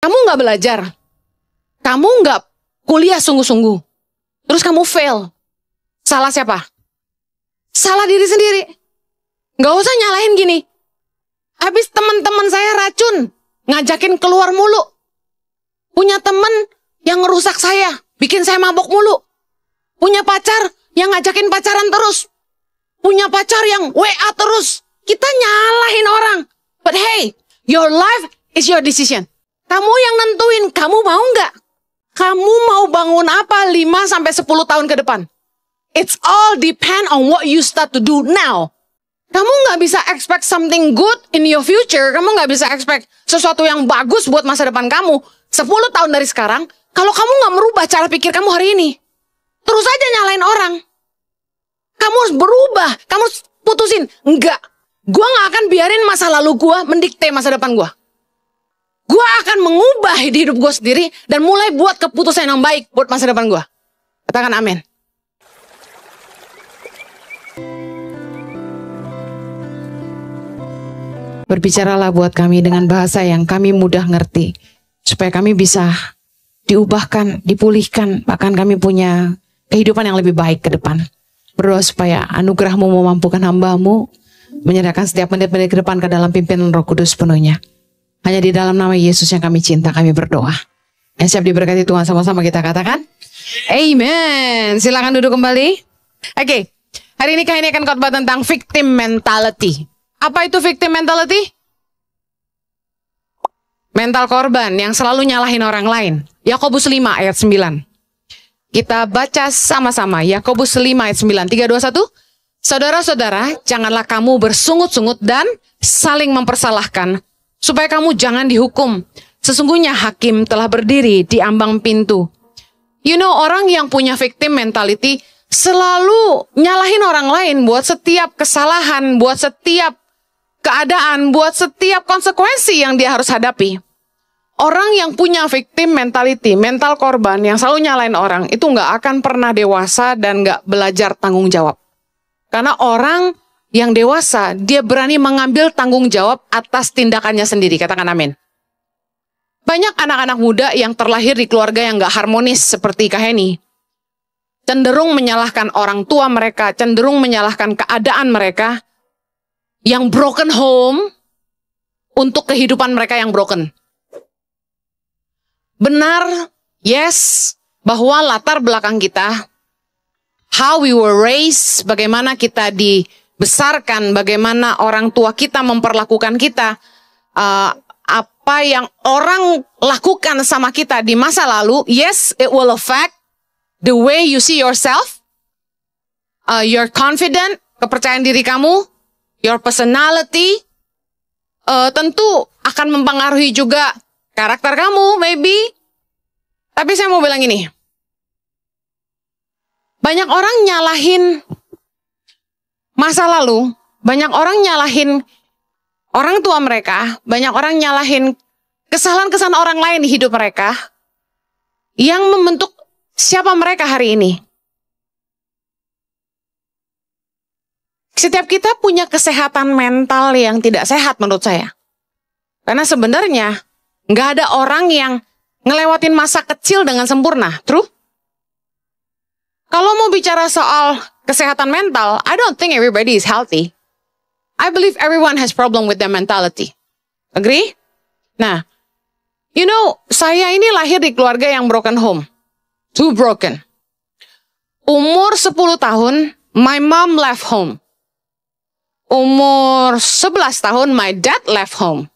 Kamu nggak belajar. Kamu nggak kuliah sungguh-sungguh. Terus kamu fail. Salah siapa? Salah diri sendiri. Nggak usah nyalahin gini. Habis teman-teman saya racun. Ngajakin keluar mulu. Punya teman yang ngerusak saya. Bikin saya mabok mulu. Punya pacar yang ngajakin pacaran terus. Punya pacar yang WA terus. Kita nyalahin orang. But hey, your life is your decision. Kamu yang nentuin, kamu mau nggak? Kamu mau bangun apa 5-10 tahun ke depan? It's all depend on what you start to do now. Kamu nggak bisa expect something good in your future. Kamu nggak bisa expect sesuatu yang bagus buat masa depan kamu 10 tahun dari sekarang. Kalau kamu nggak merubah cara pikir kamu hari ini, terus aja nyalain orang. Kamu harus berubah. Kamu putusin. Enggak. Gua nggak akan biarin masa lalu gua mendikte masa depan gua. Gua akan mengubah hidup gua sendiri dan mulai buat keputusan yang baik buat masa depan gua. Katakan amin. Berbicaralah buat kami dengan bahasa yang kami mudah ngerti. Supaya kami bisa diubahkan, dipulihkan. Bahkan kami punya kehidupan yang lebih baik ke depan. Berdoa supaya anugerah-Mu memampukan hamba-Mu. Menyerahkan setiap menit-menit ke depan ke dalam pimpinan Roh Kudus penuhnya. Hanya di dalam nama Yesus yang kami cinta, kami berdoa. Yang siap diberkati Tuhan, sama-sama kita katakan. Amen. Silakan duduk kembali. Oke. Hari ini kami akan khotbah tentang victim mentality. Apa itu victim mentality? Mental korban yang selalu nyalahin orang lain. Yakobus 5 ayat 9. Kita baca sama-sama. Yakobus 5 ayat 9. 3, 2, 1. Saudara-saudara, janganlah kamu bersungut-sungut dan saling mempersalahkan, supaya kamu jangan dihukum. Sesungguhnya hakim telah berdiri di ambang pintu. You know, orang yang punya victim mentality selalu nyalahin orang lain buat setiap kesalahan, buat setiap keadaan, buat setiap konsekuensi yang dia harus hadapi. Orang yang punya victim mentality, mental korban yang selalu nyalain orang, itu nggak akan pernah dewasa dan nggak belajar tanggung jawab. Karena orang yang dewasa, dia berani mengambil tanggung jawab atas tindakannya sendiri. Katakan amin. Banyak anak-anak muda yang terlahir di keluarga yang nggak harmonis seperti Kak Heni. Cenderung menyalahkan orang tua mereka, cenderung menyalahkan keadaan mereka. Yang broken home untuk kehidupan mereka yang broken. Benar, yes, bahwa latar belakang kita, how we were raised, bagaimana kita dibesarkan, bagaimana orang tua kita memperlakukan kita, apa yang orang lakukan sama kita di masa lalu, yes, it will affect the way you see yourself, your confident, kepercayaan diri kamu, your personality, tentu akan mempengaruhi juga karakter kamu, maybe. Tapi saya mau bilang ini. Banyak orang nyalahin masa lalu, banyak orang nyalahin orang tua mereka, banyak orang nyalahin kesalahan-kesalahan orang lain di hidup mereka yang membentuk siapa mereka hari ini. Setiap kita punya kesehatan mental yang tidak sehat menurut saya. Karena sebenarnya nggak ada orang yang ngelewatin masa kecil dengan sempurna. True? Kalau mau bicara soal kesehatan mental, I don't think everybody is healthy. I believe everyone has problem with their mentality. Agree? Nah, you know, saya ini lahir di keluarga yang broken home. Too broken. Umur 10 tahun, my mom left home. Umur 11 tahun, my dad left home.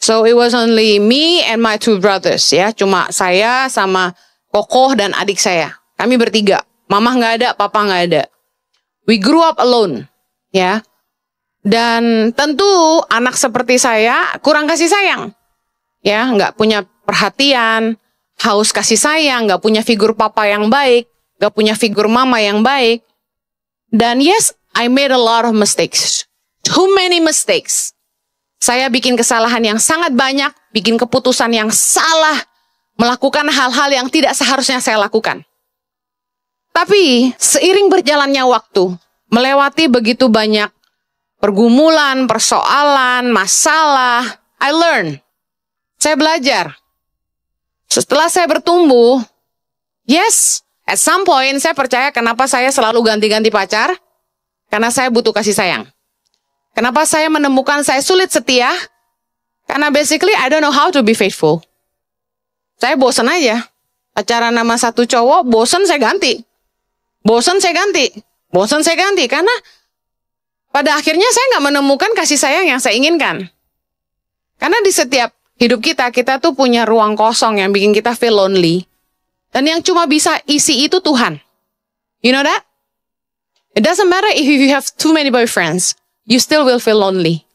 So it was only me and my 2 brothers, ya. Cuma saya sama kokoh dan adik saya. Kami bertiga. Mama nggak ada, papa nggak ada. We grew up alone, ya. Dan tentu anak seperti saya kurang kasih sayang. Ya, nggak punya perhatian, haus kasih sayang, nggak punya figur papa yang baik, nggak punya figur mama yang baik. Dan yes, I made a lot of mistakes. Too many mistakes. Saya bikin kesalahan yang sangat banyak, bikin keputusan yang salah, melakukan hal-hal yang tidak seharusnya saya lakukan. Tapi seiring berjalannya waktu, melewati begitu banyak pergumulan, persoalan, masalah, I learn. Saya belajar. Setelah saya bertumbuh, yes, at some point saya percaya kenapa saya selalu ganti-ganti pacar. Karena saya butuh kasih sayang. Kenapa saya menemukan saya sulit setia? Karena basically I don't know how to be faithful. Saya bosan aja. Pacaran sama satu cowok, bosan saya ganti. Bosan saya ganti. Bosan saya ganti. Karena pada akhirnya saya nggak menemukan kasih sayang yang saya inginkan. Karena di setiap hidup kita, kita tuh punya ruang kosong yang bikin kita feel lonely. Dan yang cuma bisa isi itu Tuhan. You know that? It doesn't matter if you have too many boyfriends. You still will feel lonely.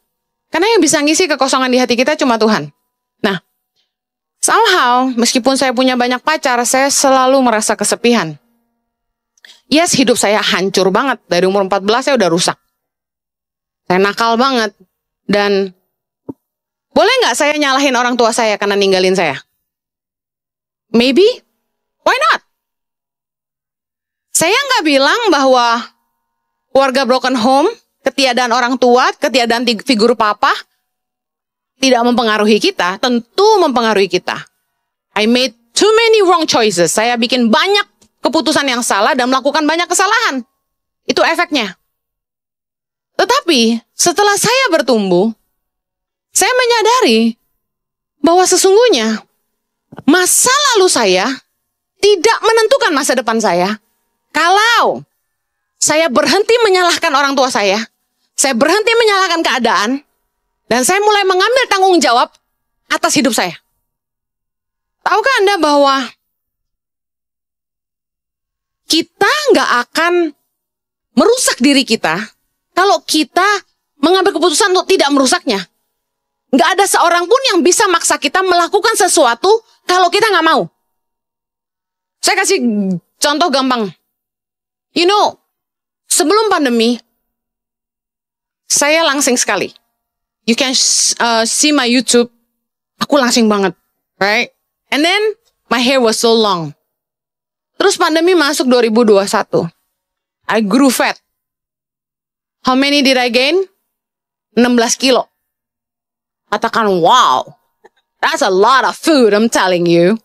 Karena yang bisa ngisi kekosongan di hati kita cuma Tuhan. Nah, somehow, meskipun saya punya banyak pacar, saya selalu merasa kesepian. Yes, hidup saya hancur banget. Dari umur 14 saya udah rusak. Saya nakal banget. Dan boleh nggak saya nyalahin orang tua saya karena ninggalin saya? Maybe. Why not? Saya nggak bilang bahwa keluarga broken home, ketiadaan orang tua, ketiadaan figur papa, tidak mempengaruhi kita. Tentu mempengaruhi kita. I made too many wrong choices. Saya bikin banyak keputusan yang salah dan melakukan banyak kesalahan. Itu efeknya. Tetapi setelah saya bertumbuh, saya menyadari bahwa sesungguhnya masa lalu saya tidak menentukan masa depan saya. Kalau saya berhenti menyalahkan orang tua saya berhenti menyalahkan keadaan, dan saya mulai mengambil tanggung jawab atas hidup saya. Tahukah Anda bahwa kita nggak akan merusak diri kita kalau kita mengambil keputusan untuk tidak merusaknya. Nggak ada seorang pun yang bisa maksa kita melakukan sesuatu kalau kita nggak mau. Saya kasih contoh gampang. You know, sebelum pandemi, saya langsing sekali. You can see my YouTube. Aku langsing banget, right? And then, my hair was so long. Terus pandemi masuk 2021. I grew fat. How many did I gain? 16 kilo. Katakan, wow. That's a lot of food, I'm telling you.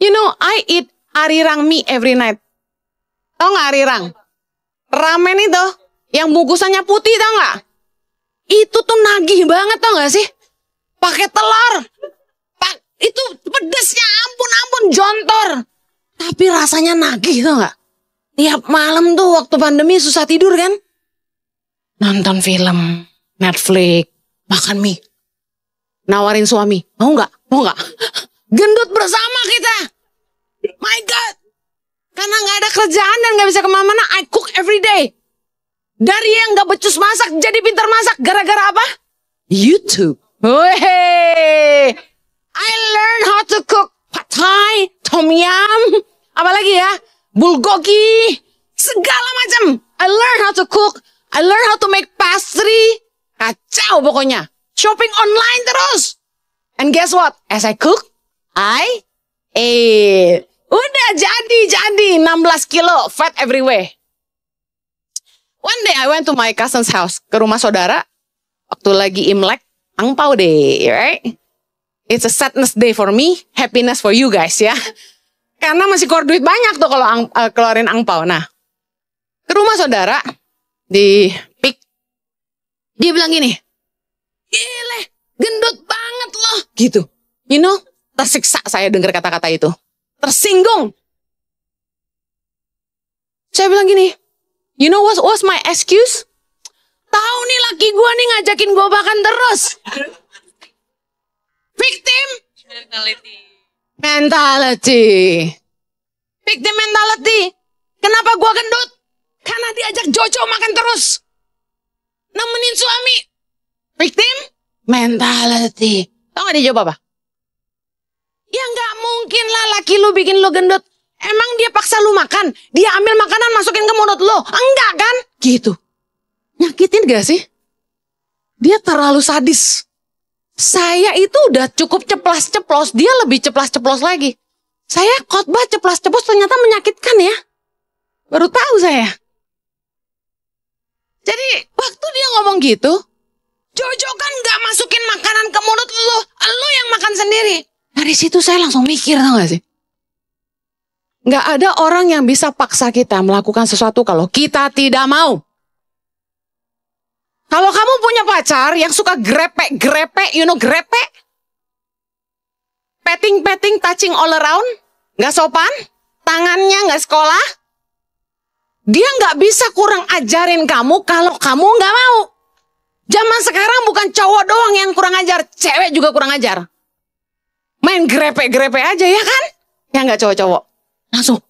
You know, I eat arirang mie every night. Tahu nggak arirang? Ramen itu, yang bungkusannya putih, tau nggak? Itu tuh nagih banget, tau nggak sih? Pakai telur. Itu pedesnya ampun jontor. Tapi rasanya nagih, tau nggak? Tiap malam tuh waktu pandemi susah tidur kan? Nonton film, Netflix, makan mie. Nawarin suami, mau nggak? Mau nggak? Gendut bersama kita. My God. Karena nggak ada kerjaan dan nggak bisa kemana-mana, I cook every day. Dari yang nggak becus masak jadi pintar masak. Gara-gara apa? YouTube. Weh. I learn how to cook pad thai, tom yum, apalagi ya, bulgogi, segala macam. I learn how to cook. I learn how to make pastry. Kacau pokoknya. Shopping online terus. And guess what? As I cook, I ate. Udah jadi 16 kilo fat everywhere. One day I went to my cousin's house, ke rumah saudara, waktu lagi Imlek, angpau day, right? It's a sadness day for me, happiness for you guys ya. Karena masih keluar duit banyak tuh kalau keluarin angpau. Nah, ke rumah saudara, di pik, dia bilang gini, gile, gendut banget loh, gitu. You know, tersiksa saya dengar kata-kata itu. Tersinggung. Saya bilang gini, you know what's my excuse? Tahu nih laki gue nih ngajakin gue makan terus. Victim mentality. Victim mentality. Kenapa gue gendut? Karena diajak Jojo makan terus. Nemenin suami. Victim mentality. Tahu gak dia jawab apa? Ya nggak mungkin lah laki lu bikin lu gendut. Emang dia paksa lu makan? Dia ambil makanan masukin ke mulut lu? Enggak kan? Gitu. Nyakitin gak sih? Dia terlalu sadis. Saya itu udah cukup ceplas-ceplos. Dia lebih ceplas-ceplos lagi. Saya khotbah ceplas-ceplos ternyata menyakitkan ya. Baru tahu saya. Jadi waktu dia ngomong gitu, Jojo kan gak masukin makanan ke mulut lu yang makan sendiri. Dari situ saya langsung mikir, tau gak sih? Gak ada orang yang bisa paksa kita melakukan sesuatu kalau kita tidak mau. Kalau kamu punya pacar yang suka grepe-grepe, grepe, petting, touching all around, gak sopan, tangannya gak sekolah, dia gak bisa kurang ajarin kamu kalau kamu gak mau. Zaman sekarang bukan cowok doang yang kurang ajar, cewek juga kurang ajar. Main grepe-grepe aja ya kan? Ya gak cowok-cowok. Langsung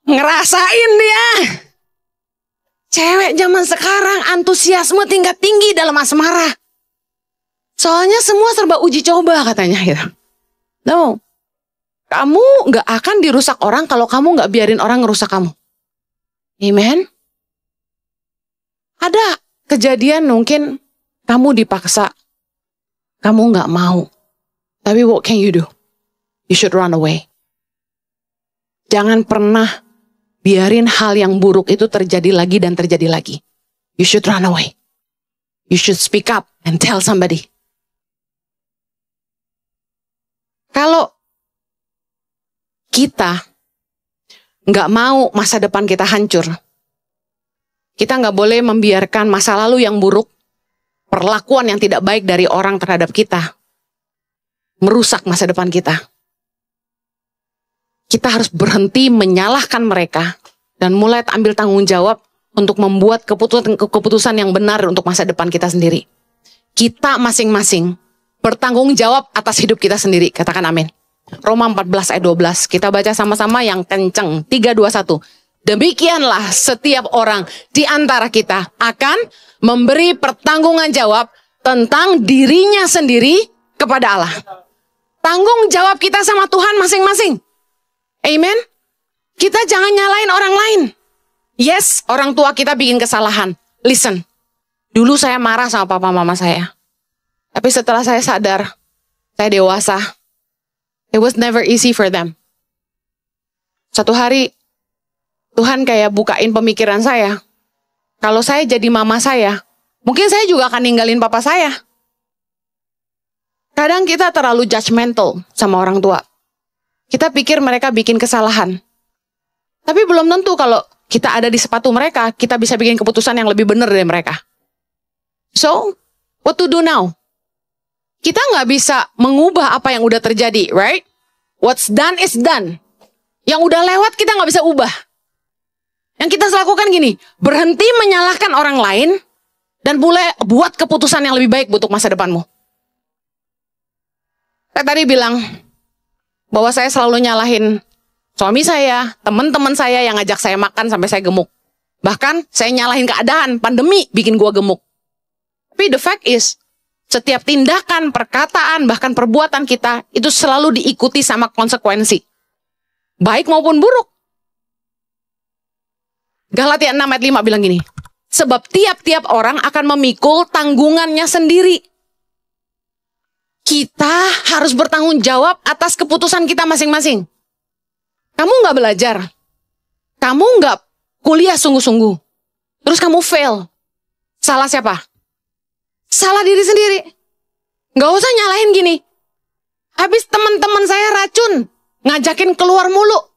ngerasain dia. Cewek zaman sekarang antusiasme tingkat tinggi dalam asmara. Soalnya semua serba uji coba katanya gitu. No, kamu gak akan dirusak orang kalau kamu gak biarin orang ngerusak kamu. Amen. Ada kejadian mungkin kamu dipaksa, kamu gak mau. Tapi what can you do? You should run away. Jangan pernah biarin hal yang buruk itu terjadi lagi dan terjadi lagi. You should run away. You should speak up and tell somebody. Kalau kita nggak mau masa depan kita hancur, kita nggak boleh membiarkan masa lalu yang buruk, perlakuan yang tidak baik dari orang terhadap kita, merusak masa depan kita. Kita harus berhenti menyalahkan mereka dan mulai ambil tanggung jawab untuk membuat keputusan yang benar untuk masa depan kita sendiri. Kita masing-masing bertanggung jawab atas hidup kita sendiri. Katakan amin. Roma 14 ayat 12. Kita baca sama-sama yang kenceng. 3, 2, 1. Demikianlah setiap orang di antara kita akan memberi pertanggungan jawab tentang dirinya sendiri kepada Allah. Tanggung jawab kita sama Tuhan masing-masing. Amen. Kita jangan nyalain orang lain. Yes, orang tua kita bikin kesalahan. Listen. Dulu saya marah sama papa mama saya. Tapi setelah saya sadar, saya dewasa. It was never easy for them. Satu hari, Tuhan kayak bukain pemikiran saya. Kalau saya jadi mama saya, mungkin saya juga akan ninggalin papa saya. Kadang kita terlalu judgmental sama orang tua. Kita pikir mereka bikin kesalahan. Tapi belum tentu kalau kita ada di sepatu mereka, kita bisa bikin keputusan yang lebih benar dari mereka. So, what to do now? Kita nggak bisa mengubah apa yang udah terjadi, right? What's done is done. Yang udah lewat kita nggak bisa ubah. Yang kita lakukan gini, berhenti menyalahkan orang lain dan mulai buat keputusan yang lebih baik untuk masa depanmu. Saya tadi bilang bahwa saya selalu nyalahin suami saya, teman-teman saya yang ngajak saya makan sampai saya gemuk. Bahkan saya nyalahin keadaan, pandemi bikin gua gemuk. Tapi the fact is, setiap tindakan, perkataan, bahkan perbuatan kita itu selalu diikuti sama konsekuensi. Baik maupun buruk. Galatia 6 ayat 5 bilang gini, sebab tiap-tiap orang akan memikul tanggungannya sendiri. Kita harus bertanggung jawab atas keputusan kita masing-masing. Kamu nggak belajar, kamu nggak kuliah sungguh-sungguh, terus kamu fail. Salah siapa? Salah diri sendiri. Nggak usah nyalahin gini. Habis teman-teman saya racun, ngajakin keluar mulu.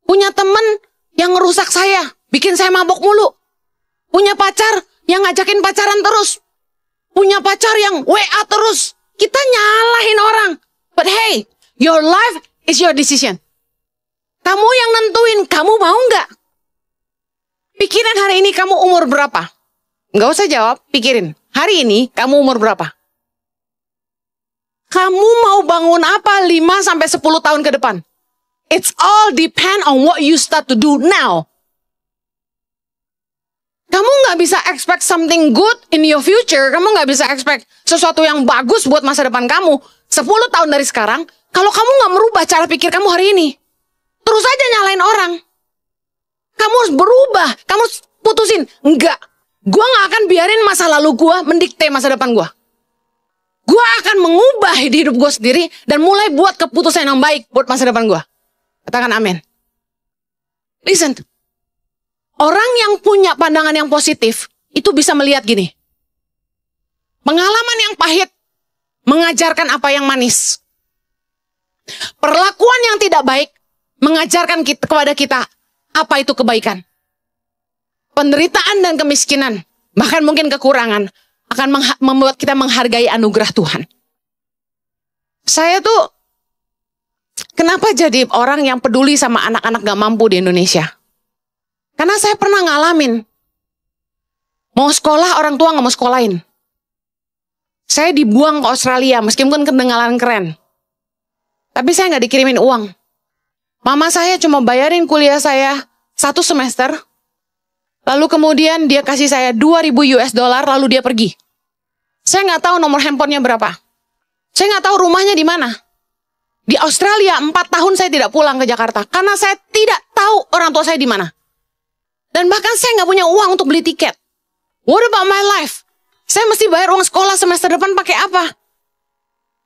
Punya teman yang ngerusak saya, bikin saya mabok mulu. Punya pacar yang ngajakin pacaran terus. Punya pacar yang WA terus. Kita nyalahin orang. But hey, your life is your decision. Kamu yang nentuin, kamu mau nggak? Pikirin hari ini kamu umur berapa? Nggak usah jawab, pikirin. Hari ini kamu umur berapa? Kamu mau bangun apa 5-10 tahun ke depan? It's all depend on what you start to do now. Kamu nggak bisa expect something good in your future. Kamu nggak bisa expect sesuatu yang bagus buat masa depan kamu 10 tahun dari sekarang. Kalau kamu nggak merubah cara pikir kamu hari ini, terus aja nyalain orang. Kamu harus berubah. Kamu putusin. Enggak. Gua nggak akan biarin masa lalu gua mendikte masa depan gua. Gua akan mengubah hidup gua sendiri dan mulai buat keputusan yang baik buat masa depan gua. Katakan amin. Listen. Orang yang punya pandangan yang positif, itu bisa melihat gini. Pengalaman yang pahit, mengajarkan apa yang manis. tidak baik mengajarkan kita, kepada kita apa itu kebaikan. Penderitaan dan kemiskinan, bahkan mungkin kekurangan, akan membuat kita menghargai anugerah Tuhan. Saya tuh kenapa jadi orang yang peduli sama anak-anak gak mampu di Indonesia? Karena saya pernah ngalamin. Mau sekolah, orang tua gak mau sekolahin. Saya dibuang ke Australia, meskipun kedengaran keren. Tapi saya gak dikirimin uang. Mama saya cuma bayarin kuliah saya 1 semester. Lalu kemudian dia kasih saya 2.000 US dollar, lalu dia pergi. Saya gak tahu nomor handphonenya berapa. Saya gak tahu rumahnya di mana. Di Australia 4 tahun saya tidak pulang ke Jakarta. Karena saya tidak tahu orang tua saya di mana. Dan bahkan saya gak punya uang untuk beli tiket. What about my life? Saya mesti bayar uang sekolah semester depan pakai apa?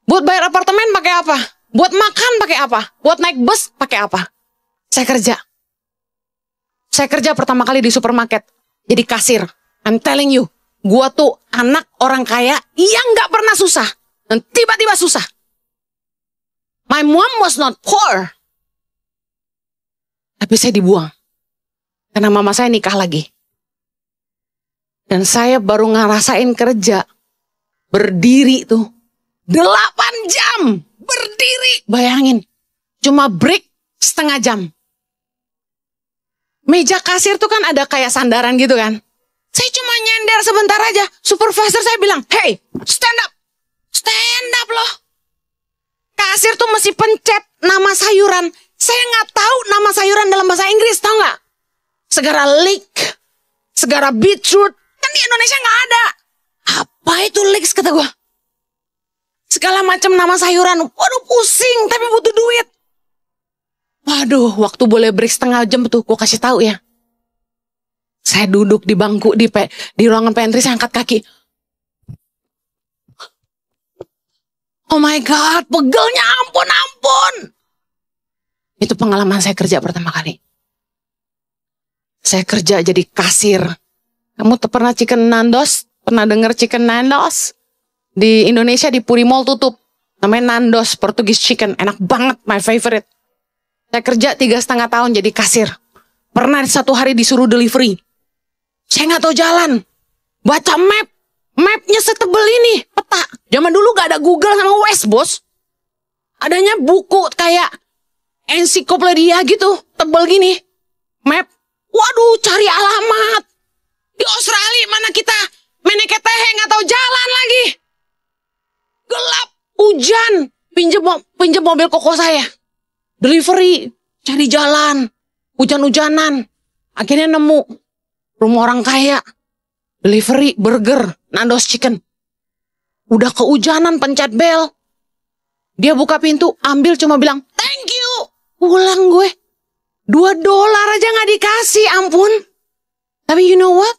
Buat bayar apartemen pakai apa? Buat makan pakai apa? Buat naik bus pakai apa? Saya kerja. Saya kerja pertama kali di supermarket. Jadi kasir. I'm telling you. Gua tuh anak orang kaya yang gak pernah susah. Dan tiba-tiba susah. My mom was not poor. Tapi saya dibuang. Karena mama saya nikah lagi. Dan saya baru ngerasain kerja. Berdiri tuh. 8 jam. Berdiri. Bayangin. Cuma break setengah jam. Meja kasir tuh kan ada kayak sandaran gitu kan. Saya cuma nyender sebentar aja. Supervisor saya bilang, hey, stand up. Stand up loh. Kasir tuh mesti pencet nama sayuran. Saya nggak tahu nama sayuran dalam bahasa Inggris, tahu nggak? Segara leek, segara beetroot. Kan di Indonesia nggak ada. Apa itu leeks kata gue? Segala macam nama sayuran. Waduh pusing, tapi butuh duit. Waduh, waktu boleh break setengah jam tuh, gue kasih tahu ya. Saya duduk di bangku di ruangan pantry, saya angkat kaki. Oh my God, pegelnya ampun. Itu pengalaman saya kerja pertama kali. Saya kerja jadi kasir. Kamu pernah chicken Nandos? Pernah dengar chicken Nandos? Di Indonesia di Puri Mall tutup. Namanya Nandos, Portuguese chicken. Enak banget, my favorite. Saya kerja 3,5 tahun jadi kasir. Pernah 1 hari disuruh delivery. Saya nggak tahu jalan. Baca map. Mapnya setebel ini, peta. Zaman dulu gak ada Google sama Waze, bos. Adanya buku kayak ensiklopedia gitu, tebel gini. Map. Waduh, cari alamat. Di Australia mana kita meneketehe nggak tahu jalan lagi. Gelap, hujan. Pinjam mobil koko saya. Delivery, cari jalan. Hujan-hujanan. Akhirnya nemu rumah orang kaya. Delivery, burger, Nandos chicken. Udah kehujanan, pencet bel. Dia buka pintu, ambil cuma bilang, thank you. Pulang gue. $2 aja gak dikasih, ampun. Tapi you know what?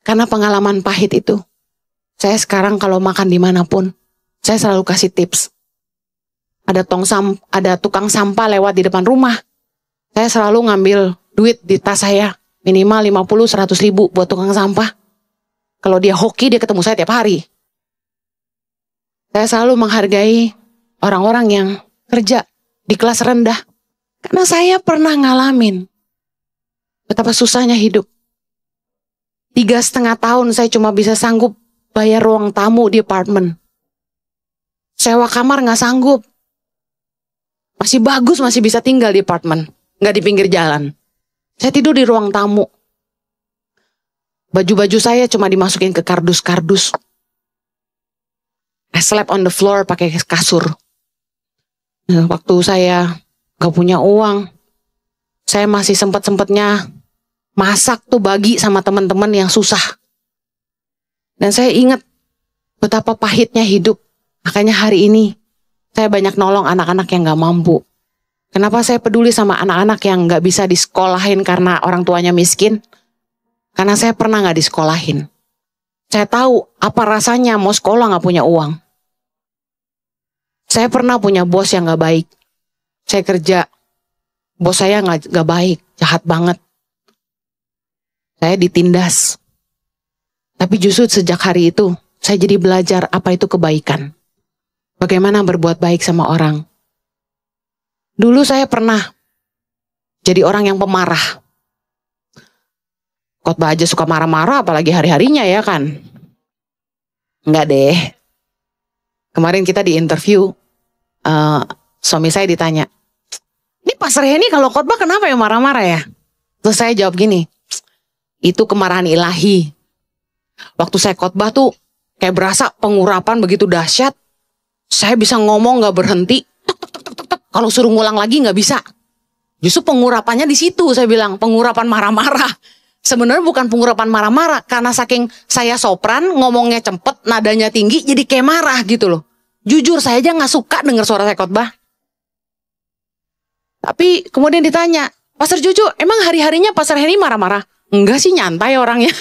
Karena pengalaman pahit itu. Saya sekarang kalau makan dimanapun, saya selalu kasih tips. Ada tukang sampah lewat di depan rumah. Saya selalu ngambil duit di tas saya. Minimal 50-100 ribu buat tukang sampah. Kalau dia hoki, dia ketemu saya tiap hari. Saya selalu menghargai orang-orang yang kerja di kelas rendah. Karena saya pernah ngalamin betapa susahnya hidup. 3,5 tahun saya cuma bisa sanggup bayar ruang tamu di apartemen. Sewa kamar gak sanggup. Masih bagus, masih bisa tinggal di apartemen. Gak di pinggir jalan. Saya tidur di ruang tamu. Baju-baju saya cuma dimasukin ke kardus-kardus. I slept on the floor pakai kasur. Nah, waktu saya gak punya uang, saya masih sempet-sempetnya masak tuh bagi sama teman-teman yang susah. Dan saya ingat betapa pahitnya hidup. Makanya hari ini saya banyak nolong anak-anak yang gak mampu. Kenapa saya peduli sama anak-anak yang gak bisa disekolahin karena orang tuanya miskin? Karena saya pernah gak disekolahin. Saya tahu apa rasanya mau sekolah gak punya uang. Saya pernah punya bos yang gak baik. Saya kerja, bos saya gak baik, jahat banget. Saya ditindas. Tapi justru sejak hari itu, saya jadi belajar apa itu kebaikan. Bagaimana berbuat baik sama orang. Dulu saya pernah jadi orang yang pemarah. Khotbah aja suka marah-marah, apalagi hari-harinya ya kan. Enggak deh. Kemarin kita di interview, suami saya ditanya, ini Pastor Henny kalau khotbah kenapa ya marah-marah ya? Terus saya jawab gini, itu kemarahan ilahi. Waktu saya khotbah tuh kayak berasa pengurapan begitu dahsyat. Saya bisa ngomong gak berhenti. Kalau suruh ngulang lagi gak bisa. Justru pengurapannya di situ, saya bilang pengurapan marah-marah. Sebenarnya bukan pengurapan marah-marah, karena saking saya sopran, ngomongnya cepet, nadanya tinggi, jadi kayak marah gitu loh. Jujur saya aja gak suka denger suara saya khotbah. Tapi kemudian ditanya, Pastor Jojo, emang hari-harinya Pastor Henny marah-marah? Enggak sih, nyantai orangnya.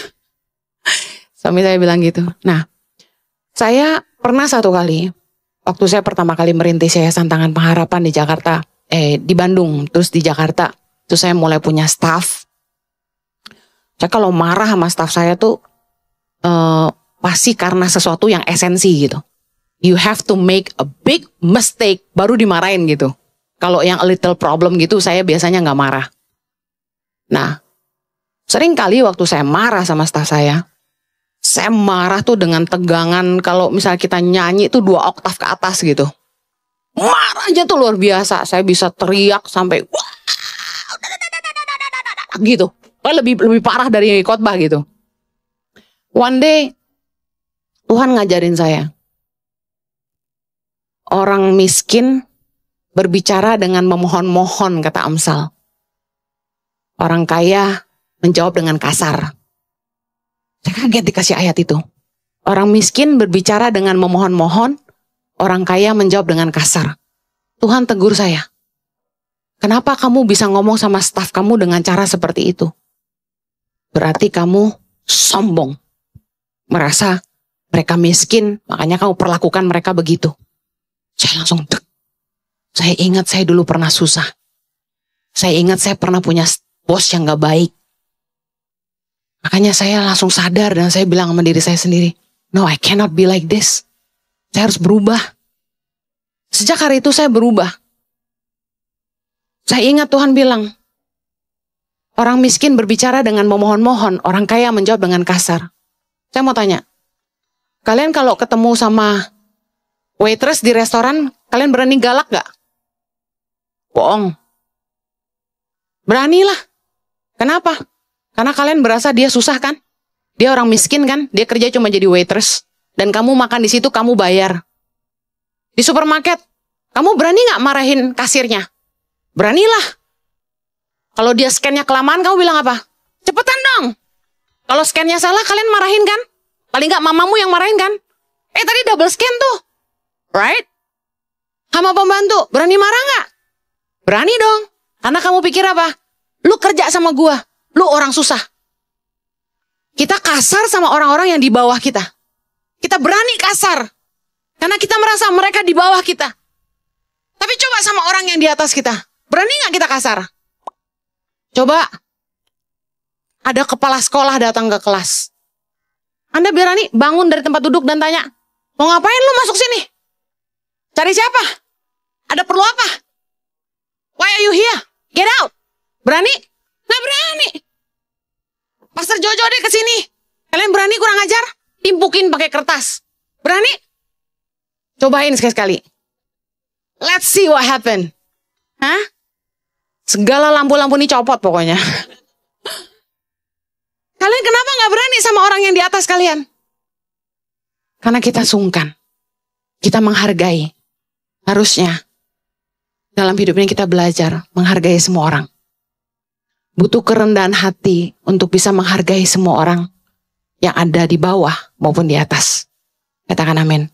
Suami saya bilang gitu. Nah, saya pernah satu kali, waktu saya pertama kali merintis Yayasan Tangan Pengharapan di Jakarta, di Bandung, terus di Jakarta, terus saya mulai punya staff. Saya kalau marah sama staff saya tuh pasti karena sesuatu yang esensi gitu. You have to make a big mistake baru dimarahin gitu. Kalau yang a little problem gitu saya biasanya nggak marah. Nah, sering kali waktu saya marah sama staff saya marah tuh dengan tegangan. Kalau misalnya kita nyanyi tuh 2 oktav ke atas gitu. Marah aja tuh luar biasa. Saya bisa teriak sampai wah, gitu. Lebih parah dari khotbah gitu. One day Tuhan ngajarin saya, orang miskin berbicara dengan memohon-mohon, kata Amsal. Orang kaya menjawab dengan kasar. Saya kaget dikasih ayat itu. Orang miskin berbicara dengan memohon-mohon, orang kaya menjawab dengan kasar. Tuhan tegur saya, kenapa kamu bisa ngomong sama staf kamu dengan cara seperti itu? Berarti kamu sombong. Merasa mereka miskin, makanya kamu perlakukan mereka begitu. Saya langsung dek. Saya ingat saya dulu pernah susah. Saya ingat saya pernah punya bos yang gak baik. Makanya saya langsung sadar dan saya bilang sama diri saya sendiri, no, I cannot be like this. Saya harus berubah. Sejak hari itu saya berubah. Saya ingat Tuhan bilang, orang miskin berbicara dengan memohon-mohon, orang kaya menjawab dengan kasar. Saya mau tanya, kalian kalau ketemu sama waitress di restoran, kalian berani galak gak? Bohong. Beranilah. Kenapa? Karena kalian berasa dia susah kan? Dia orang miskin kan? Dia kerja cuma jadi waitress. Dan kamu makan di situ, kamu bayar. Di supermarket, kamu berani gak marahin kasirnya? Beranilah. Kalau dia scan-nya kelamaan, kamu bilang apa? Cepetan dong. Kalau scan-nya salah, kalian marahin kan? Paling gak mamamu yang marahin kan? Tadi double scan tuh. Right? Sama pembantu, berani marah gak? Berani dong. Karena kamu pikir apa? Lu kerja sama gua. Lu orang susah. Kita kasar sama orang-orang yang di bawah kita. Kita berani kasar. Karena kita merasa mereka di bawah kita. Tapi coba sama orang yang di atas kita. Berani gak kita kasar? Coba. Ada kepala sekolah datang ke kelas. Anda berani bangun dari tempat duduk dan tanya, mau ngapain lu masuk sini? Cari siapa? Ada perlu apa? Why are you here? Get out. Berani? Nggak berani. Pastor Jojo deh kesini. Kalian berani kurang ajar? Timpukin pakai kertas. Berani? Cobain sekali-sekali. Let's see what happen. Hah? Segala lampu-lampu ini copot pokoknya. Kalian kenapa nggak berani sama orang yang di atas kalian? Karena kita sungkan. Kita menghargai. Harusnya dalam hidup ini kita belajar menghargai semua orang. Butuh kerendahan hati untuk bisa menghargai semua orang yang ada di bawah maupun di atas. Katakan amin.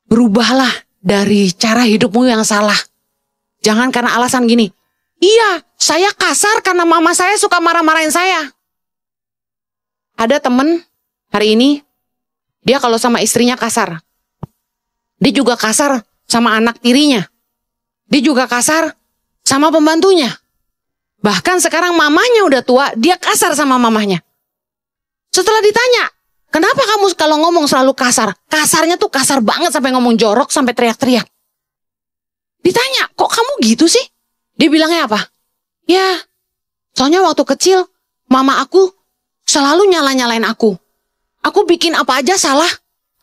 Berubahlah dari cara hidupmu yang salah. Jangan karena alasan gini. Iya, saya kasar karena mama saya suka marah-marahin saya. Ada temen hari ini, dia kalau sama istrinya kasar. Dia juga kasar sama anak tirinya. Dia juga kasar sama pembantunya. Bahkan sekarang mamanya udah tua, dia kasar sama mamanya. Setelah ditanya, kenapa kamu kalau ngomong selalu kasar? Kasarnya tuh kasar banget sampai ngomong jorok, sampai teriak-teriak. Ditanya, kok kamu gitu sih? Dia bilangnya apa? Ya, soalnya waktu kecil mama aku selalu nyala-nyalain aku. Aku bikin apa aja salah.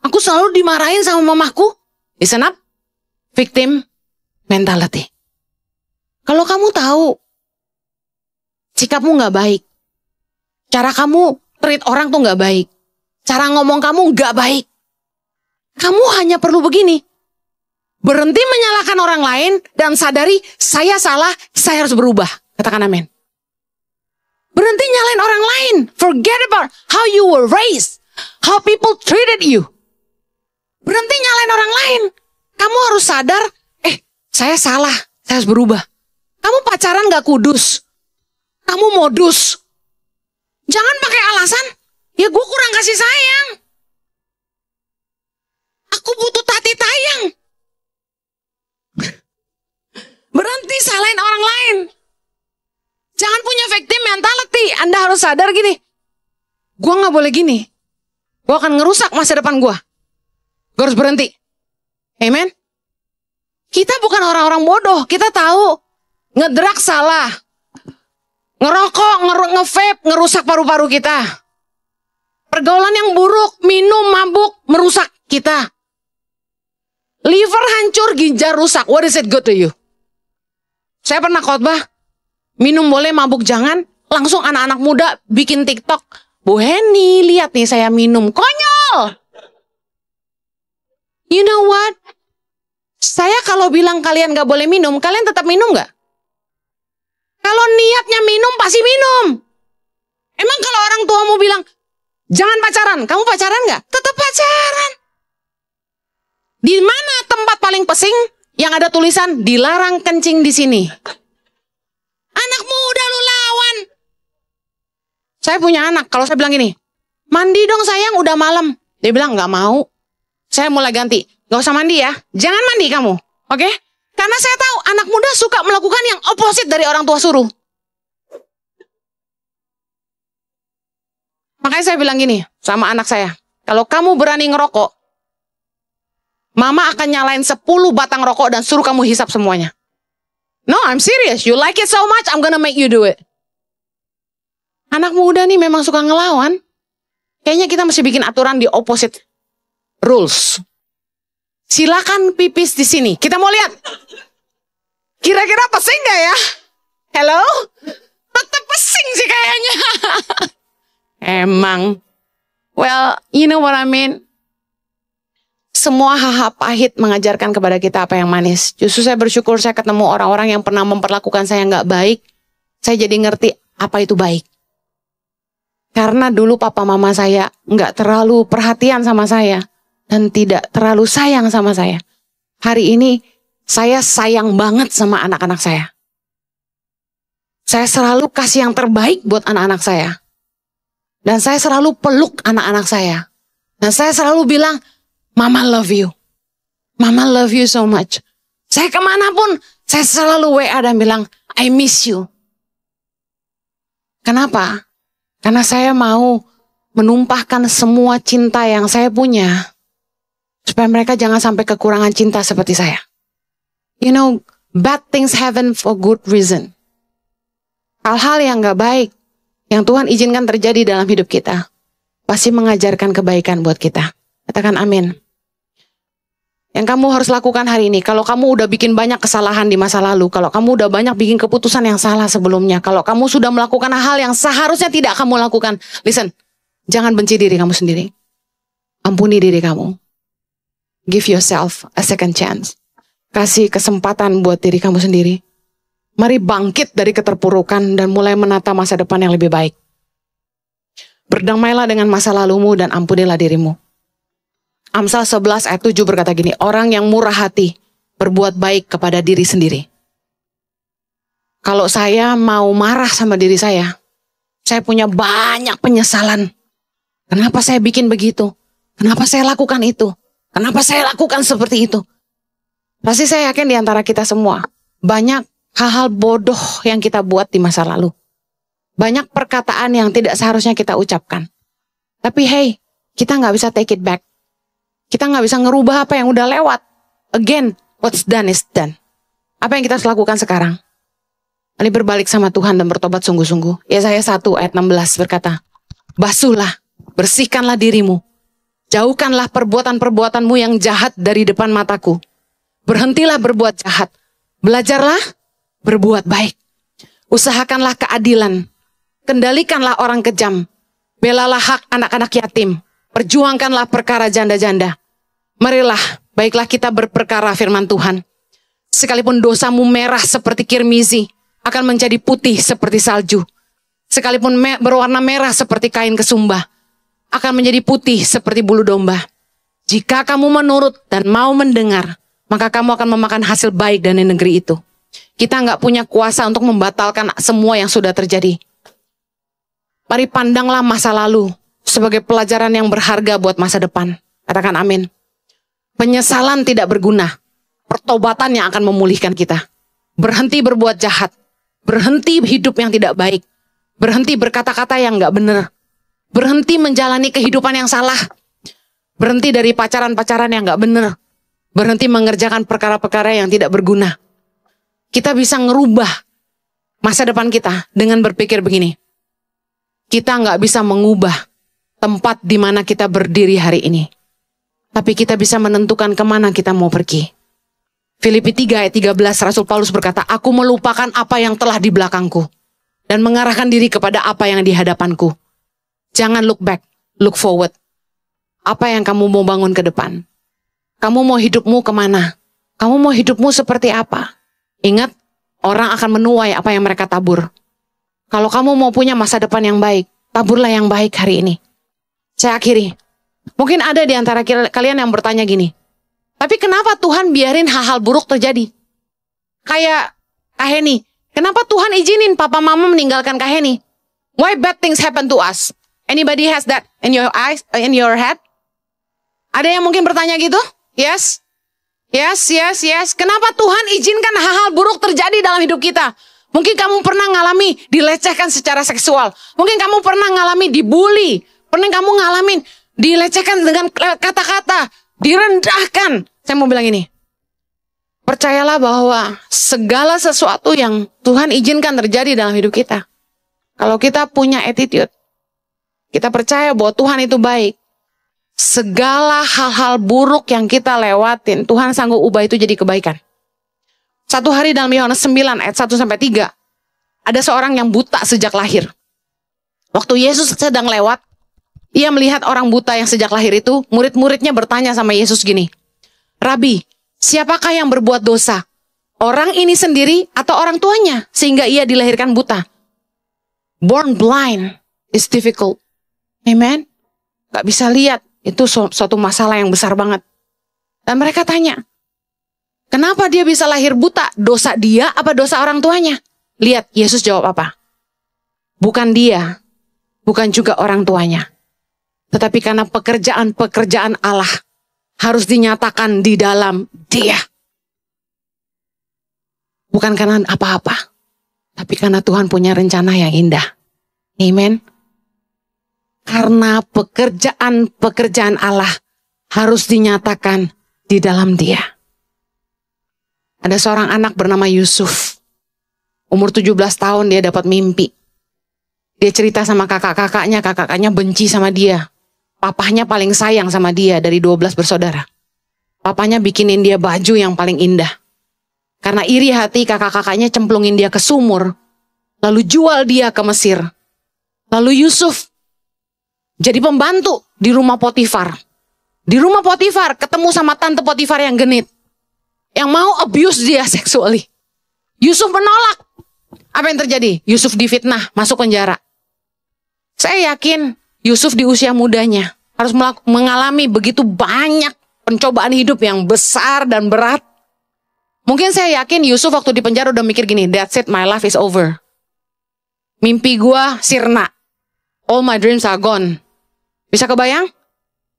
Aku selalu dimarahin sama mamaku. Listen up, victim mentality. Kalau kamu tahu sikapmu gak baik, cara kamu treat orang tuh gak baik, cara ngomong kamu gak baik, kamu hanya perlu begini. Berhenti menyalahkan orang lain dan sadari saya salah, saya harus berubah. Katakan amin. Berhenti nyalain orang lain. Forget about how you were raised, how people treated you. Berhenti nyalain orang lain. Kamu harus sadar, saya salah, saya harus berubah. Kamu pacaran gak kudus. Kamu modus. Jangan pakai alasan, ya gue kurang kasih sayang. Aku butuh tati tayang. Berhenti salahin orang lain. Jangan punya victim mentality. Anda harus sadar gini. Gue gak boleh gini. Gue akan ngerusak masa depan gue. Gue harus berhenti. Amen. Kita bukan orang-orang bodoh. Kita tahu ngedrak salah. Ngerokok, nge-vape, ngerusak paru-paru kita. Pergaulan yang buruk, minum, mabuk, merusak kita. Liver hancur, ginjal rusak. What is it good to you? Saya pernah khotbah, minum boleh, mabuk jangan. Langsung anak-anak muda bikin TikTok. Bu Heni, lihat nih saya minum. Konyol! You know what? Saya kalau bilang kalian gak boleh minum, kalian tetap minum gak? Kalau niatnya minum, pasti minum. Emang kalau orang tuamu bilang, jangan pacaran, kamu pacaran gak? Tetap pacaran. Di mana tempat paling pesing yang ada tulisan, dilarang kencing di sini? Anak muda lu lawan. Saya punya anak, kalau saya bilang gini, mandi dong sayang, udah malam. Dia bilang, gak mau. Saya mulai ganti, gak usah mandi ya, jangan mandi kamu, oke? Karena saya tahu anak muda suka melakukan yang opposite dari orang tua suruh. Makanya saya bilang gini sama anak saya. Kalau kamu berani ngerokok, mama akan nyalain 10 batang rokok dan suruh kamu hisap semuanya. No, I'm serious. You like it so much, I'm gonna make you do it. Anak muda nih memang suka ngelawan. Kayaknya kita mesti bikin aturan di opposite rules. Silakan pipis di sini. Kita mau lihat. Kira-kira pesing gak ya? Hello? Tetap pesing sih kayaknya. Emang. Well, you know what I mean? Semua hal-hal pahit mengajarkan kepada kita apa yang manis. Justru saya bersyukur saya ketemu orang-orang yang pernah memperlakukan saya gak baik. Saya jadi ngerti apa itu baik. Karena dulu papa mama saya gak terlalu perhatian sama saya. Dan tidak terlalu sayang sama saya. Hari ini saya sayang banget sama anak-anak saya. Saya selalu kasih yang terbaik buat anak-anak saya. Dan saya selalu peluk anak-anak saya. Dan saya selalu bilang, Mama love you. Mama love you so much. Saya kemanapun, saya selalu WA dan bilang, I miss you. Kenapa? Karena saya mau menumpahkan semua cinta yang saya punya. Supaya mereka jangan sampai kekurangan cinta seperti saya. You know, bad things happen for good reason. Hal-hal yang gak baik, yang Tuhan izinkan terjadi dalam hidup kita, pasti mengajarkan kebaikan buat kita. Katakan amin. Yang kamu harus lakukan hari ini, kalau kamu udah bikin banyak kesalahan di masa lalu, kalau kamu udah banyak bikin keputusan yang salah sebelumnya, kalau kamu sudah melakukan hal yang seharusnya tidak kamu lakukan, listen, jangan benci diri kamu sendiri. Ampuni diri kamu. Give yourself a second chance. Kasih kesempatan buat diri kamu sendiri. Mari bangkit dari keterpurukan dan mulai menata masa depan yang lebih baik. Berdamailah dengan masa lalumu dan ampunilah dirimu. Amsal 11 ayat 7 berkata gini, orang yang murah hati berbuat baik kepada diri sendiri. Kalau saya mau marah sama diri saya punya banyak penyesalan. Kenapa saya bikin begitu? Kenapa saya lakukan itu? Kenapa saya lakukan seperti itu? Pasti saya yakin di antara kita semua, banyak hal-hal bodoh yang kita buat di masa lalu. Banyak perkataan yang tidak seharusnya kita ucapkan. Tapi hey, kita gak bisa take it back. Kita gak bisa ngerubah apa yang udah lewat. Again, what's done is done. Apa yang kita harus lakukan sekarang? Mari berbalik sama Tuhan dan bertobat sungguh-sungguh. Yesaya 1 ayat 16 berkata, basuhlah, bersihkanlah dirimu. Jauhkanlah perbuatan-perbuatanmu yang jahat dari depan mataku. Berhentilah berbuat jahat. Belajarlah berbuat baik. Usahakanlah keadilan. Kendalikanlah orang kejam. Belalah hak anak-anak yatim. Perjuangkanlah perkara janda-janda. Marilah, baiklah kita berperkara firman Tuhan. Sekalipun dosamu merah seperti kirmizi, akan menjadi putih seperti salju. Sekalipun berwarna merah seperti kain kesumbah, akan menjadi putih seperti bulu domba. Jika kamu menurut dan mau mendengar, maka kamu akan memakan hasil baik dari negeri itu. Kita nggak punya kuasa untuk membatalkan semua yang sudah terjadi. Mari pandanglah masa lalu sebagai pelajaran yang berharga buat masa depan. Katakan amin. Penyesalan tidak berguna. Pertobatan yang akan memulihkan kita. Berhenti berbuat jahat. Berhenti hidup yang tidak baik. Berhenti berkata-kata yang nggak benar. Berhenti menjalani kehidupan yang salah. Berhenti dari pacaran-pacaran yang nggak benar. Berhenti mengerjakan perkara-perkara yang tidak berguna. Kita bisa ngerubah masa depan kita dengan berpikir begini. Kita nggak bisa mengubah tempat di mana kita berdiri hari ini. Tapi kita bisa menentukan kemana kita mau pergi. Filipi 3 ayat 13 Rasul Paulus berkata, aku melupakan apa yang telah di belakangku dan mengarahkan diri kepada apa yang di hadapanku. Jangan look back, look forward. Apa yang kamu mau bangun ke depan? Kamu mau hidupmu kemana? Kamu mau hidupmu seperti apa? Ingat, orang akan menuai apa yang mereka tabur. Kalau kamu mau punya masa depan yang baik, taburlah yang baik hari ini. Saya akhiri. Mungkin ada di antara kalian yang bertanya gini, tapi kenapa Tuhan biarin hal-hal buruk terjadi? Kayak Kak Heni. Kenapa Tuhan izinin papa mama meninggalkan Kak Heni? Why bad things happen to us? Anybody has that in your eyes, in your head? Ada yang mungkin bertanya gitu? Yes? Yes. Kenapa Tuhan izinkan hal-hal buruk terjadi dalam hidup kita? Mungkin kamu pernah ngalami dilecehkan secara seksual. Mungkin kamu pernah ngalami dibully. Pernah kamu ngalamin dilecehkan dengan kata-kata. Direndahkan. Saya mau bilang ini. Percayalah bahwa segala sesuatu yang Tuhan izinkan terjadi dalam hidup kita. Kalau kita punya attitude. Kita percaya bahwa Tuhan itu baik. Segala hal-hal buruk yang kita lewatin. Tuhan sanggup ubah itu jadi kebaikan. Satu hari dalam Yohanes 9 ayat 1-3. Ada seorang yang buta sejak lahir. Waktu Yesus sedang lewat. Ia melihat orang buta yang sejak lahir itu, murid-muridnya bertanya sama Yesus gini, Rabi, siapakah yang berbuat dosa? Orang ini sendiri atau orang tuanya? Sehingga ia dilahirkan buta. Born blind is difficult. Amen? Gak bisa lihat. Itu suatu masalah yang besar banget. Dan mereka tanya, kenapa dia bisa lahir buta? Dosa dia apa dosa orang tuanya? Lihat, Yesus jawab apa? Bukan dia, bukan juga orang tuanya. Tetapi karena pekerjaan-pekerjaan Allah harus dinyatakan di dalam dia. Bukan karena apa-apa. Tapi karena Tuhan punya rencana yang indah. Amen. Karena pekerjaan-pekerjaan Allah harus dinyatakan di dalam dia. Ada seorang anak bernama Yusuf. Umur 17 tahun dia dapat mimpi. Dia cerita sama kakak-kakaknya benci sama dia. Papahnya paling sayang sama dia dari 12 bersaudara. Papanya bikinin dia baju yang paling indah. Karena iri hati kakak-kakaknya cemplungin dia ke sumur. Lalu jual dia ke Mesir. Lalu Yusuf jadi pembantu di rumah Potifar. Di rumah Potifar ketemu sama tante Potifar yang genit. Yang mau abuse dia sexually. Yusuf menolak. Apa yang terjadi? Yusuf difitnah, masuk penjara. Saya yakin Yusuf di usia mudanya harus mengalami begitu banyak pencobaan hidup yang besar dan berat. Mungkin saya yakin Yusuf waktu di penjara udah mikir gini, that's it, my life is over. Mimpi gua sirna. All my dreams are gone. Bisa kebayang?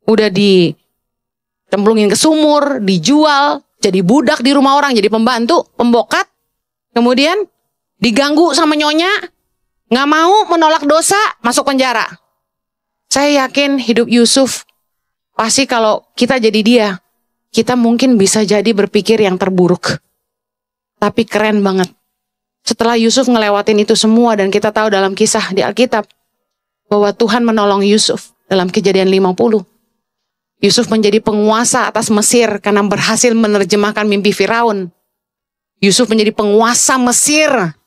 Udah dicemplungin ke sumur, dijual, jadi budak di rumah orang, jadi pembantu, pembokat. Kemudian diganggu sama nyonya, nggak mau menolak dosa, masuk penjara. Saya yakin hidup Yusuf, pasti kalau kita jadi dia, kita mungkin bisa jadi berpikir yang terburuk. Tapi keren banget. Setelah Yusuf ngelewatin itu semua, dan kita tahu dalam kisah di Alkitab bahwa Tuhan menolong Yusuf dalam Kejadian 50. Yusuf menjadi penguasa atas Mesir karena berhasil menerjemahkan mimpi Firaun. Yusuf menjadi penguasa Mesir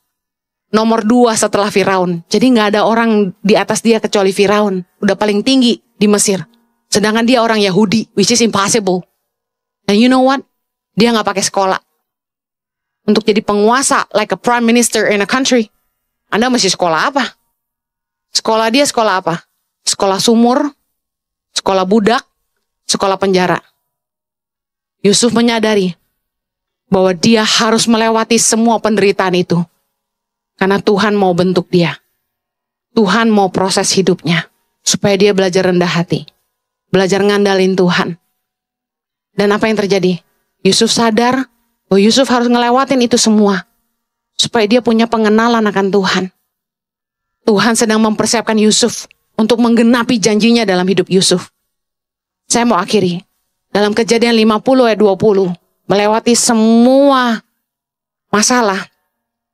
nomor 2 setelah Firaun. Jadi gak ada orang di atas dia kecuali Firaun. Udah paling tinggi di Mesir. Sedangkan dia orang Yahudi, which is impossible. And you know what? Dia gak pakai sekolah. Untuk jadi penguasa, like a prime minister in a country, Anda mesti sekolah apa? Sekolah dia sekolah apa? Sekolah sumur, sekolah budak, sekolah penjara. Yusuf menyadari bahwa dia harus melewati semua penderitaan itu. Karena Tuhan mau bentuk dia. Tuhan mau proses hidupnya. Supaya dia belajar rendah hati. Belajar ngandalin Tuhan. Dan apa yang terjadi? Yusuf sadar bahwa Yusuf harus ngelewatin itu semua. Supaya dia punya pengenalan akan Tuhan. Tuhan sedang mempersiapkan Yusuf untuk menggenapi janjinya dalam hidup Yusuf. Saya mau akhiri. Dalam Kejadian 50 ayat 20. Melewati semua masalah.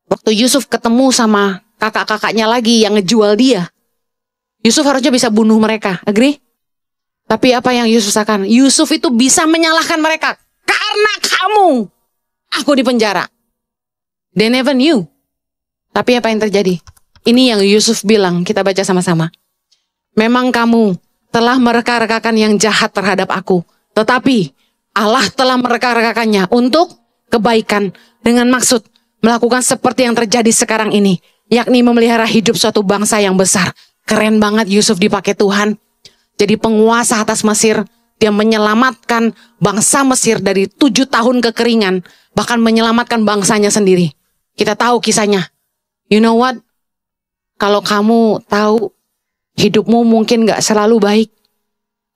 Waktu Yusuf ketemu sama kakak-kakaknya lagi yang ngejual dia. Yusuf harusnya bisa bunuh mereka. Agree? Tapi apa yang Yusuf lakukan? Yusuf itu bisa menyalahkan mereka. Karena kamu, aku di penjara. They never knew. Tapi apa yang terjadi? Ini yang Yusuf bilang, kita baca sama-sama. Memang kamu telah mereka-rekakan yang jahat terhadap aku. Tetapi Allah telah mereka-rekakannya untuk kebaikan. Dengan maksud melakukan seperti yang terjadi sekarang ini. Yakni memelihara hidup suatu bangsa yang besar. Keren banget Yusuf dipakai Tuhan. Jadi penguasa atas Mesir. Dia menyelamatkan bangsa Mesir dari 7 tahun kekeringan. Bahkan menyelamatkan bangsanya sendiri. Kita tahu kisahnya. You know what? Kalau kamu tahu hidupmu mungkin gak selalu baik.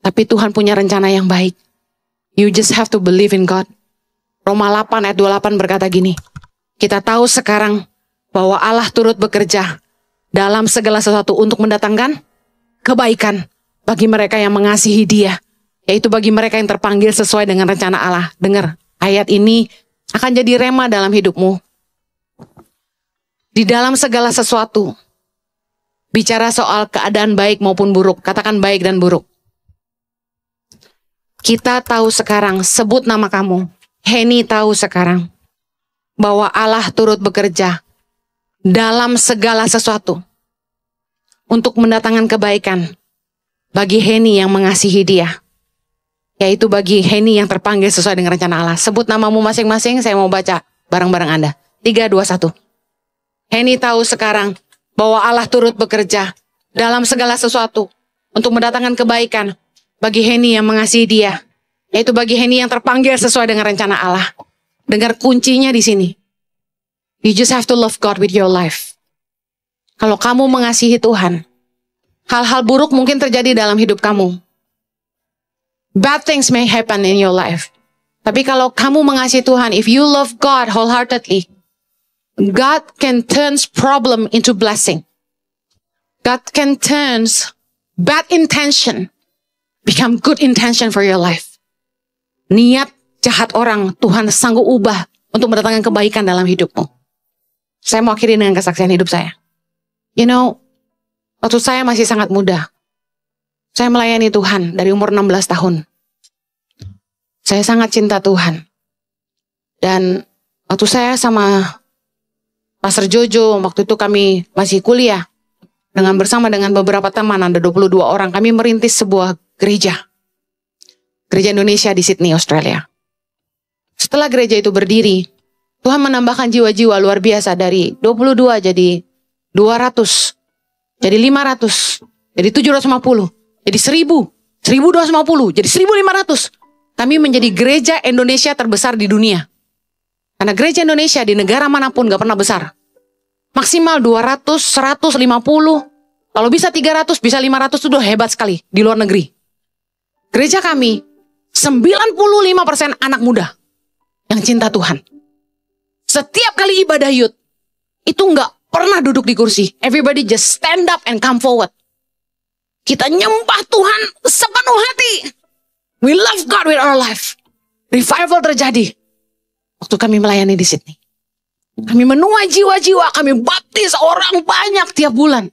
Tapi Tuhan punya rencana yang baik. You just have to believe in God. Roma 8 ayat 28 berkata gini. Kita tahu sekarang bahwa Allah turut bekerja dalam segala sesuatu untuk mendatangkan kebaikan bagi mereka yang mengasihi Dia, yaitu bagi mereka yang terpanggil sesuai dengan rencana Allah. Dengar, ayat ini akan jadi rema dalam hidupmu. Di dalam segala sesuatu, bicara soal keadaan baik maupun buruk, katakan baik dan buruk. Kita tahu sekarang, sebut nama kamu. Henny tahu sekarang bahwa Allah turut bekerja dalam segala sesuatu untuk mendatangkan kebaikan bagi Henny yang mengasihi Dia, yaitu bagi Henny yang terpanggil sesuai dengan rencana Allah. Sebut namamu masing-masing, saya mau baca bareng-bareng Anda. 3, 2, 1. Henny tahu sekarang bahwa Allah turut bekerja dalam segala sesuatu untuk mendatangkan kebaikan bagi Henny yang mengasihi Dia, yaitu bagi Henny yang terpanggil sesuai dengan rencana Allah. Dengar kuncinya di sini. You just have to love God with your life. Kalau kamu mengasihi Tuhan, hal-hal buruk mungkin terjadi dalam hidup kamu. Bad things may happen in your life. Tapi kalau kamu mengasihi Tuhan, if you love God wholeheartedly, God can turn problem into blessing. God can turn bad intention become good intention for your life. Niat jahat orang, Tuhan sanggup ubah untuk mendatangkan kebaikan dalam hidupmu. Saya mau akhiri dengan kesaksian hidup saya. You know, waktu saya masih sangat muda, saya melayani Tuhan dari umur 16 tahun. Saya sangat cinta Tuhan. Dan waktu saya sama Pastor Jojo, waktu itu kami masih kuliah. Bersama dengan beberapa teman, ada 22 orang, kami merintis sebuah gereja. Gereja Indonesia di Sydney, Australia. Setelah gereja itu berdiri, Tuhan menambahkan jiwa-jiwa luar biasa dari 22 jadi 200, jadi 500, jadi 750, jadi 1000, 1250, jadi 1500. Kami menjadi gereja Indonesia terbesar di dunia. Karena gereja Indonesia di negara manapun gak pernah besar. Maksimal 200, 150, kalau bisa 300, bisa 500 itu udah hebat sekali di luar negeri. Gereja kami 95% anak muda yang cinta Tuhan. Setiap kali ibadah youth, itu nggak pernah duduk di kursi. Everybody just stand up and come forward. Kita nyembah Tuhan sepenuh hati. We love God with our life. Revival terjadi waktu kami melayani di Sydney. Kami menuai jiwa-jiwa, kami baptis orang banyak tiap bulan.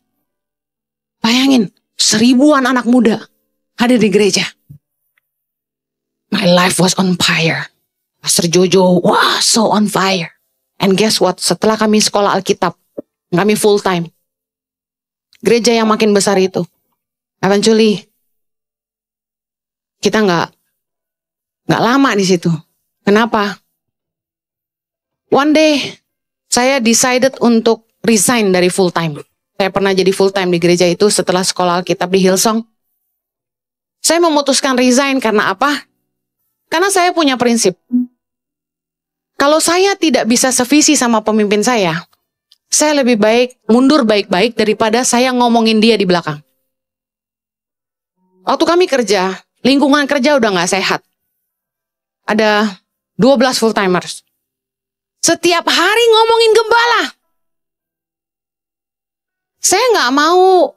Bayangin, 1000-an anak muda hadir di gereja. My life was on fire. Pastor Jojo, wah, so on fire. And guess what? Setelah kami sekolah Alkitab, kami full time. Gereja yang makin besar itu, eventually kita nggak lama di situ. Kenapa? One day saya decided untuk resign dari full time. Saya pernah jadi full time di gereja itu setelah sekolah Alkitab di Hillsong. Saya memutuskan resign karena apa? Karena saya punya prinsip. Kalau saya tidak bisa sevisi sama pemimpin saya lebih baik mundur baik-baik daripada saya ngomongin dia di belakang. Waktu kami kerja, lingkungan kerja udah gak sehat. Ada 12 full-timers. Setiap hari ngomongin gembala. Saya gak mau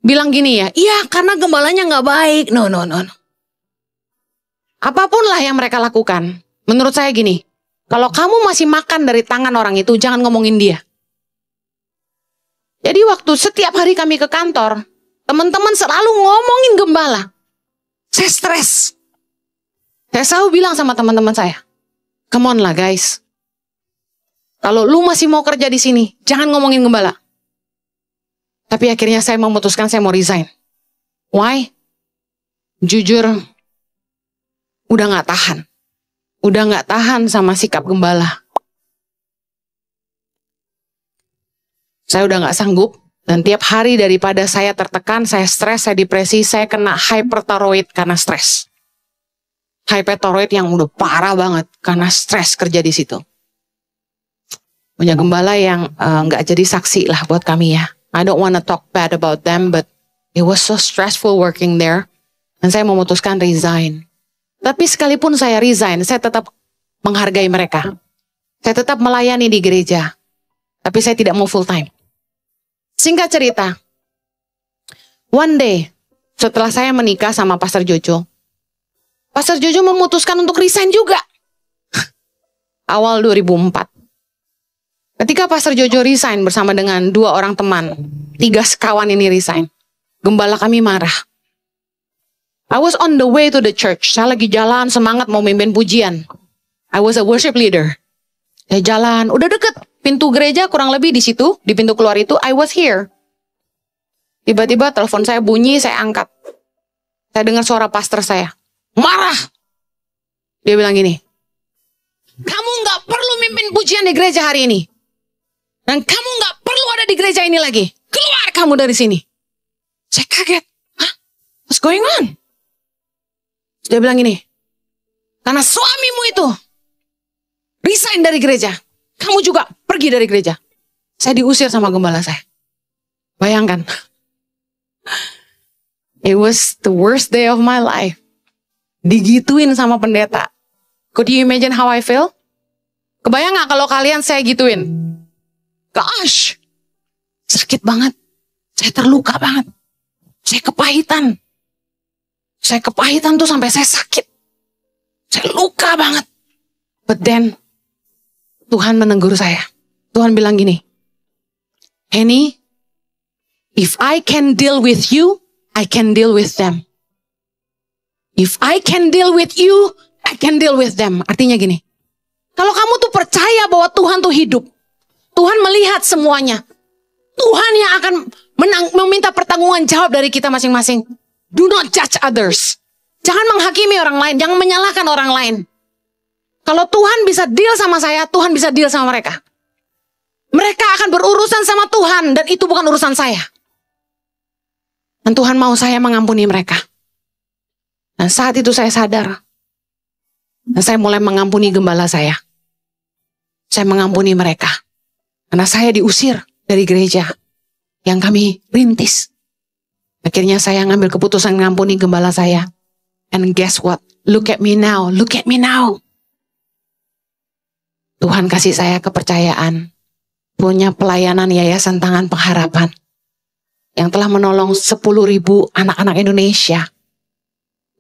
bilang gini ya, iya karena gembalanya gak baik. No. Apapun lah yang mereka lakukan, menurut saya gini, kalau kamu masih makan dari tangan orang itu, jangan ngomongin dia. Jadi waktu setiap hari kami ke kantor, teman-teman selalu ngomongin gembala. Saya stres. Saya selalu bilang sama teman-teman saya, come on lah guys. Kalau lu masih mau kerja di sini, jangan ngomongin gembala. Tapi akhirnya saya memutuskan saya mau resign. Why? Jujur, udah gak tahan. Udah gak tahan sama sikap gembala. Saya udah gak sanggup. Dan tiap hari daripada saya tertekan, saya stres, saya depresi, saya kena hyperthyroid karena stres. Hyperthyroid yang udah parah banget karena stres kerja di situ. Punya gembala yang gak jadi saksi lah buat kami ya. I don't wanna talk bad about them, but it was so stressful working there. Dan saya memutuskan resign. Tapi sekalipun saya resign, saya tetap menghargai mereka. Saya tetap melayani di gereja. Tapi saya tidak mau full time. Singkat cerita, one day setelah saya menikah sama Pastor Jojo memutuskan untuk resign juga. Awal 2004. Ketika Pastor Jojo resign bersama dengan 2 orang teman, 3 sekawan ini resign. Gembala kami marah. I was on the way to the church. Saya lagi jalan semangat mau mimpin pujian. I was a worship leader. Saya jalan, udah deket. Pintu gereja kurang lebih di situ, di pintu keluar itu, I was here. Tiba-tiba telepon saya bunyi, saya angkat. Saya dengar suara pastor saya. Marah. Dia bilang gini, kamu gak perlu mimpin pujian di gereja hari ini. Dan kamu gak perlu ada di gereja ini lagi. Keluar kamu dari sini. Saya kaget. Hah? What's going on? Dia bilang gini, karena suamimu itu resign dari gereja. Kamu juga pergi dari gereja. Saya diusir sama gembala saya. Bayangkan. It was the worst day of my life. Digituin sama pendeta. Could you imagine how I feel? Kebayang gak kalau kalian saya gituin? Gosh. Sakit banget. Saya terluka banget. Saya kepahitan. Saya kepahitan tuh sampai saya sakit. Saya luka banget. But then Tuhan menegur saya. Tuhan bilang gini, Henny, if I can deal with you, I can deal with them. If I can deal with you, I can deal with them. Artinya gini, kalau kamu tuh percaya bahwa Tuhan tuh hidup, Tuhan melihat semuanya, Tuhan yang akan meminta pertanggungan jawab dari kita masing-masing. Do not judge others. Jangan menghakimi orang lain, jangan menyalahkan orang lain. Kalau Tuhan bisa deal sama saya, Tuhan bisa deal sama mereka. Mereka akan berurusan sama Tuhan dan itu bukan urusan saya. Dan Tuhan mau saya mengampuni mereka. Dan saat itu saya sadar. Dan saya mulai mengampuni gembala saya. Saya mengampuni mereka. Karena saya diusir dari gereja yang kami rintis. Akhirnya saya ngambil keputusan mengampuni gembala saya. And guess what? Look at me now. Look at me now. Tuhan kasih saya kepercayaan, punya pelayanan Yayasan Tangan Pengharapan, yang telah menolong 10.000 anak-anak Indonesia.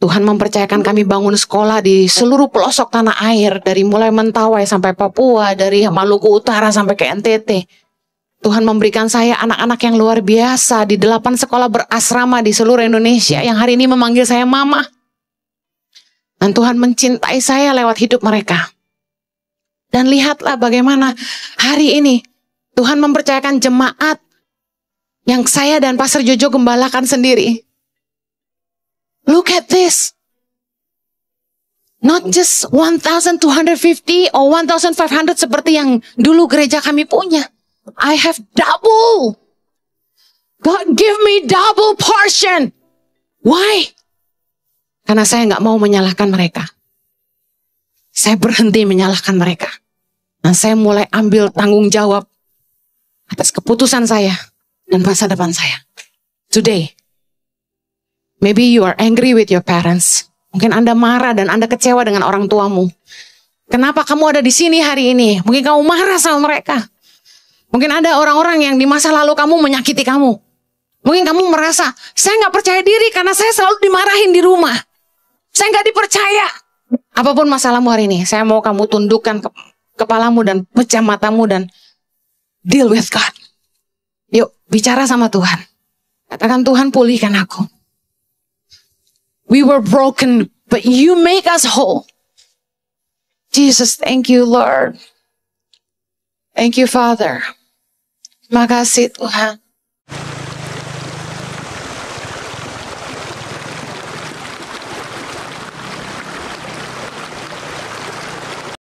Tuhan mempercayakan kami bangun sekolah di seluruh pelosok tanah air, dari mulai Mentawai sampai Papua, dari Maluku Utara sampai ke NTT. Tuhan memberikan saya anak-anak yang luar biasa di 8 sekolah berasrama di seluruh Indonesia yang hari ini memanggil saya mama. Dan Tuhan mencintai saya lewat hidup mereka. Dan lihatlah bagaimana hari ini Tuhan mempercayakan jemaat yang saya dan Pastor Jojo gembalakan sendiri. Look at this. Not just 1,250 or 1,500 seperti yang dulu gereja kami punya. I have double. God give me double portion. Why? Karena saya nggak mau menyalahkan mereka. Saya berhenti menyalahkan mereka. Dan saya mulai ambil tanggung jawab atas keputusan saya dan masa depan saya. Today. Maybe you are angry with your parents. Mungkin Anda marah dan Anda kecewa dengan orang tuamu. Kenapa kamu ada di sini hari ini? Mungkin kamu marah sama mereka. Mungkin ada orang-orang yang di masa lalu kamu menyakiti kamu. Mungkin kamu merasa, saya nggak percaya diri karena saya selalu dimarahin di rumah. Saya nggak dipercaya. Apapun masalahmu hari ini, saya mau kamu tundukkan kepalamu dan pejam matamu dan deal with God. Yuk, bicara sama Tuhan. Katakan, Tuhan, pulihkan aku. We were broken, but you make us whole. Jesus, thank you, Lord. Thank you, Father. Terima kasih, Tuhan.